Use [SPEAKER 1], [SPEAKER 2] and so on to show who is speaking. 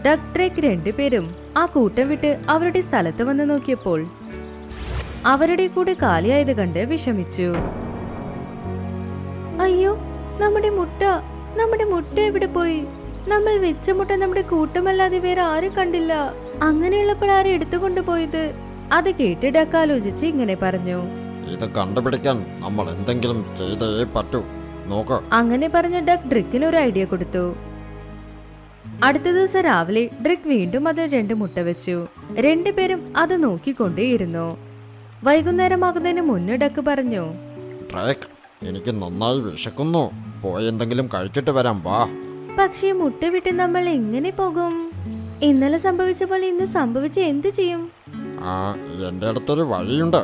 [SPEAKER 1] Duck Drake രണ്ടുപേരും ആ കൂട്ടം വിട്ട് അവരുടെ സ്ഥലത്ത് വന്ന് നോക്കിയപ്പോൾ അവരുടെ കൂടെ കാലിയായത് കണ്ട് വിഷമിച്ചു. അയ്യോ, നമ്മുടെ മുട്ട എവിടെ പോയി? നമ്മൾ വെച്ച മുട്ട നമ്മുടെ കൂട്ടമല്ലാതെ വേറെ ആരും കണ്ടില്ല. അങ്ങനെയുള്ളപ്പോൾ ആരും എടുത്തുകൊണ്ടു പോയത്? അത് കേട്ട് ഡക്ക് ആലോചിച്ച് ഇങ്ങനെ പറഞ്ഞു.
[SPEAKER 2] ഇത് കണ്ടുപിടിക്കാൻ നമ്മൾ എന്തെങ്കിലും ചെയ്തേ പറ്റൂ. നോക്ക്.
[SPEAKER 1] അങ്ങനെ പറഞ്ഞ ഡക്ക് ഡ്രിക്കിന് ഒരു ഐഡിയ കൊടുത്തു. അടുത്ത ദിവസം രാവിലെ ഡ്രിക്ക് വീണ്ടും അതിൽ 2 മുട്ട വെച്ചു. രണ്ടുപേരും അത് നോക്കിക്കൊണ്ടേയിരുന്നു. വൈകുന്നേരമാകുന്നതിന് മുന്നേ ഡക്ക് പറഞ്ഞു.
[SPEAKER 2] ഡ്രേക്ക്, എനിക്ക് നന്നായി വിശക്കുന്നു. പോയി എന്തെങ്കിലും കഴിച്ചിട്ട് വരാം, വാ.
[SPEAKER 1] പക്ഷേ മുട്ട വിട്ട് നമ്മൾ എങ്ങനെ പോകും? ഇന്നലെ സംഭവിച്ച പോലെ ഇന്ന് സംഭവിച്ച എന്ത് ചെയ്യും?
[SPEAKER 2] എന്റെ അടുത്തൊരു വഴിയുണ്ട്.